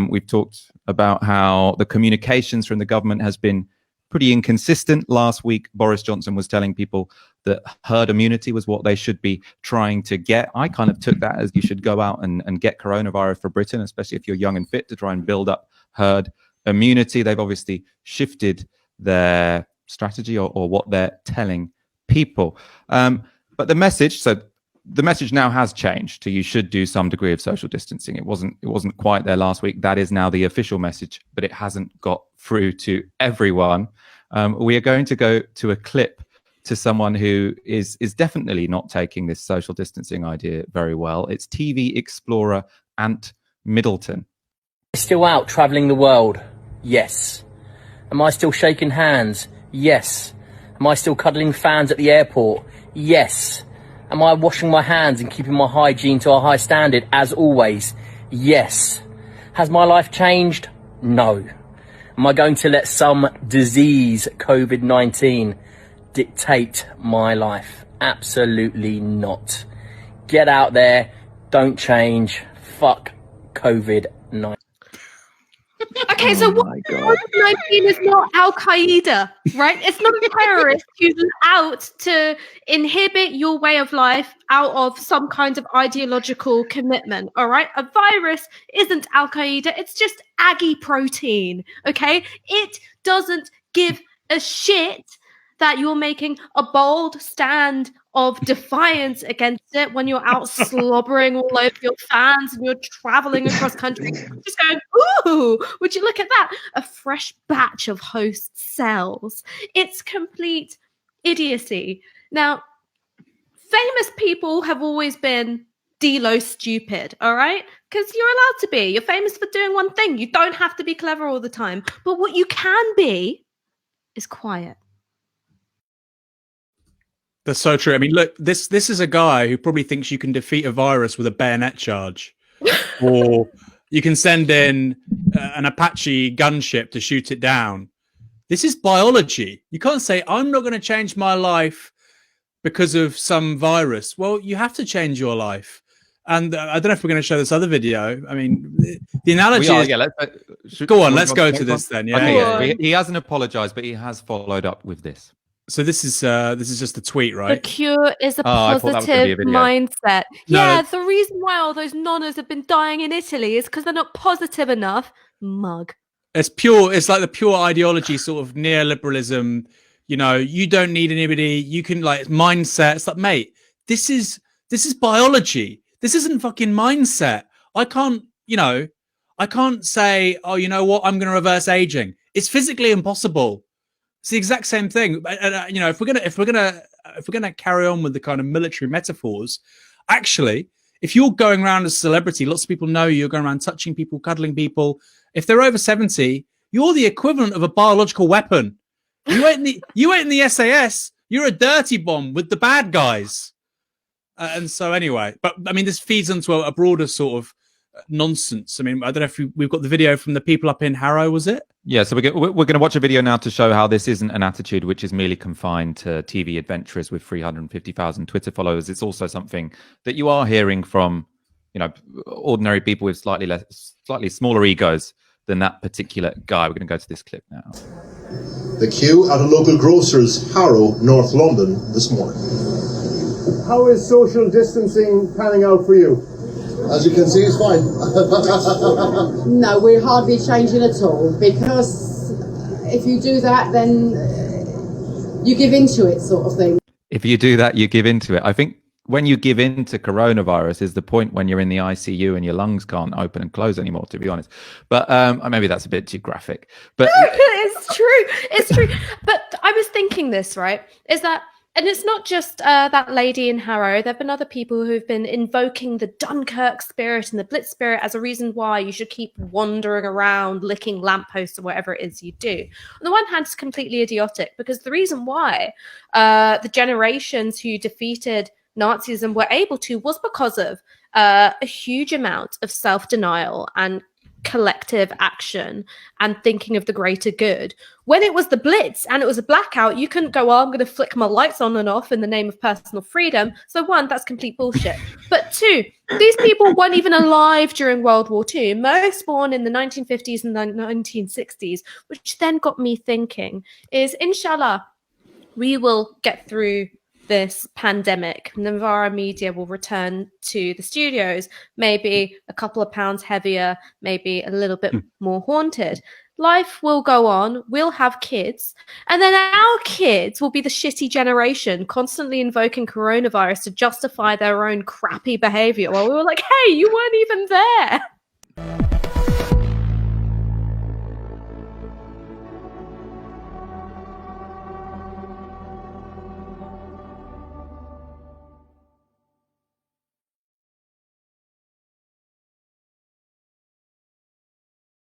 We've talked about how the communications from the government has been pretty inconsistent. Last week, Boris Johnson was telling people that herd immunity was what they should be trying to get. I kind of took that as you should go out and get coronavirus for Britain, especially if you're young and fit, to try and build up herd immunity. They've obviously shifted their strategy or what they're telling people. But the message now has changed to you should do some degree of social distancing. It wasn't quite there last week. That is now the official message, but it hasn't got through to everyone. We are going to go to a clip to someone who is definitely not taking this social distancing idea very well. It's TV explorer Ant Middleton. Still out travelling the world? Yes. Am I still shaking hands? Yes. Am I still cuddling fans at the airport? Yes. Am I washing my hands and keeping my hygiene to a high standard as always? Yes. Has my life changed? No. Am I going to let some disease, COVID-19, dictate my life? Absolutely not. Get out there, don't change, fuck COVID-19. Okay, so COVID-19 is not Al-Qaeda, right? It's not a terrorist who's out to inhibit your way of life out of some kind of ideological commitment, all right? A virus isn't Al-Qaeda, it's just Aggie protein, okay? It doesn't give a shit that you're making a bold stand of defiance against it when you're out slobbering all over your fans and you're traveling across country, just going, ooh, would you look at that? A fresh batch of host cells. It's complete idiocy. Now, famous people have always been D-lo stupid, all right? Because you're allowed to be. You're famous for doing one thing. You don't have to be clever all the time. But what you can be is quiet. That's so true. I mean, look, this is a guy who probably thinks you can defeat a virus with a bayonet charge, or you can send in an Apache gunship to shoot it down. This is biology. You can't say, I'm not going to change my life because of some virus. Well, you have to change your life. And I don't know if we're going to show this other video. I mean, the analogy is... Yeah, go on, let's go to this then. Yeah, okay, yeah. He hasn't apologized, but he has followed up with this. So this is just a tweet, right? The cure is a positive mindset. No. Yeah, the reason why all those nonnas have been dying in Italy is because they're not positive enough. Mug. It's pure. It's like the pure ideology, sort of neoliberalism. You know, you don't need anybody. You can like mindset. It's like, mate, this is biology. This isn't fucking mindset. I can't say, oh, you know what? I'm going to reverse aging. It's physically impossible. It's the exact same thing. You know, if we're gonna carry on with the kind of military metaphors, actually, if you're going around as a celebrity, lots of people know you're going around touching people, cuddling people. If they're over 70, you're the equivalent of a biological weapon. You ain't in the SAS. You're a dirty bomb with the bad guys. And so anyway, but I mean, this feeds into a broader sort of nonsense. I mean, I don't know if we've got the video from the people up in Harrow, was it? Yeah, so we're going to watch a video now to show how this isn't an attitude which is merely confined to TV adventurers with 350,000 Twitter followers. It's also something that you are hearing from, you know, ordinary people with slightly smaller egos than that particular guy. We're going to go to this clip now. The queue at a local grocer's, Harrow, North London, this morning. How is social distancing panning out for you? As you can see, it's fine. No, we're hardly changing at all, because if you do that, then you give into it, sort of thing. If you do that, you give into it. I think when you give in to coronavirus is the point when you're in the ICU and your lungs can't open and close anymore, to be honest. But maybe that's a bit too graphic. But It's true. It's true. But I was thinking this, right, is that, and it's not just that lady in Harrow. There have been other people who've been invoking the Dunkirk spirit and the Blitz spirit as a reason why you should keep wandering around, licking lampposts or whatever it is you do. On the one hand, it's completely idiotic, because the reason why the generations who defeated Nazism were able to was because of a huge amount of self-denial and collective action and thinking of the greater good. When it was the Blitz and it was a blackout, you couldn't go, oh, I'm going to flick my lights on and off in the name of personal freedom. So one, that's complete bullshit. But two, these people weren't even alive during World War II. Most born in the 1950s and the 1960s, which then got me thinking is, inshallah, we will get through this pandemic. Navara Media will return to the studios, maybe a couple of pounds heavier, maybe a little bit more haunted. Life will go on. We'll have kids. And then our kids will be the shitty generation constantly invoking coronavirus to justify their own crappy behavior. While we were like, hey, you weren't even there.